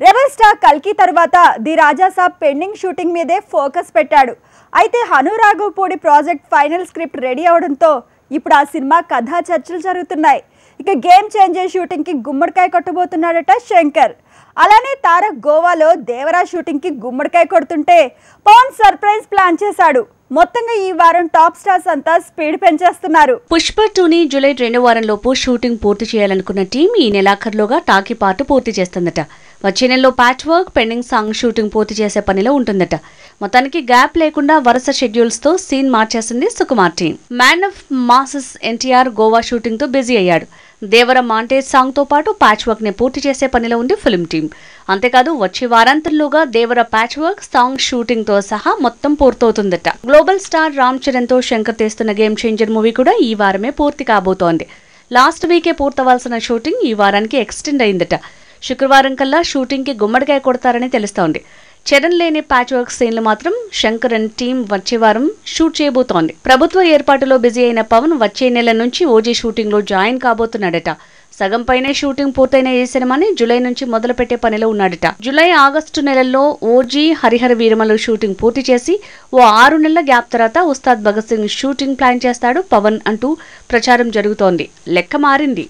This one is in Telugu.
రెబల్ స్టార్ కల్కి తర్వాత the Raja Saab pending shooting మీదే ఫోకస్ పెట్టాడు. అయితే Hanu Raghavapudi project final script ready అవడంతో ఇప్పుడు ఆ సినిమా కథా చర్చలు జరుగుతున్నాయి. ఇక గేమ్ చేంజర్ షూటింగ్ కి గుమ్మడికాయ కొట్టబోతున్నాడట శంకర్. అలానే తారక్ గోవాలో దేవరా షూటింగ్ కి గుమ్మడికాయ కొడుతుంటే పవన్ సర్ప్రైజ్ ప్లాన్ చేశాడు. మొత్తంగా ఈ వారం టాప్ స్టార్స్ అంతా స్పీడ్ పెంచేస్తున్నారు. పుష్ప 2ని జూలై 2వ వారంలోపు షూటింగ్ పూర్తి చేయాలనుకున్న టీం ఈ నెలాఖరులోగా టాకీ పార్ట్ పూర్తి చేస్తుందట. వచ్చే నెలలో patch work, pending song shooting పూర్తి చేసే పనిలో ఉంటుందట. మొత్తానికి గ్యాప్ లేకుండా వరుస షెడ్యూల్స్ తో సీన్ మార్చేసింది Sukumar team. Man of masses NTR Goa shooting తో బిజీ అయ్యాడు. దేవర మాంటేజ్ సాంగ్ తో పాటు ప్యాచ్ వర్క్ ని పూర్తి చేసే పనిలో ఉంది ఫిల్మ్ టీం. అంతేకాదు వచ్చే వారాంతంలోగా దేవర ప్యాచ్ వర్క్, సాంగ్ షూటింగ్ తో సహా మొత్తం పూర్తవుతుందట. గ్లోబల్ స్టార్ రామ్ చరణ్ తో శంకర్ తీస్తున్న గేమ్ చేంజర్ మూవీ కూడా ఈ వారమే పూర్తి కాబోతోంది. లాస్ట్ వీకే పూర్తవలసిన షూటింగ్ ఈ వారానికి ఎక్స్టెండ్ అయిందట. శుక్రవారం కల్లా షూటింగ్ కి గుమ్మడికాయ కొడతారని తెలుస్తోంది. చరణ్ లేని ప్యాచ్ వర్క్ సీన్లు మాత్రం శంకర్ అండ్ టీం వచ్చే వారం షూట్ చేయబోతోంది. ప్రభుత్వ ఏర్పాటులో బిజీ అయిన పవన్ వచ్చే నెల నుంచి ఓజీ షూటింగ్ లో జాయిన్ కాబోతున్నాడట. సగం పైనే షూటింగ్ పూర్తయిన ఈ సినిమాని జూలై నుంచి మొదలు పెట్టే పనిలో ఉన్నాడట. జూలై, ఆగస్టు నెలల్లో ఓజీ, హరిహర వీరమలు షూటింగ్ పూర్తి చేసి ఓ 6 నెలల గ్యాప్ తర్వాత ఉస్తాద్ భగత్ సింగ్ షూటింగ్ ప్లాన్ చేస్తాడు పవన్ అంటూ ప్రచారం జరుగుతోంది. లెక్క మారింది.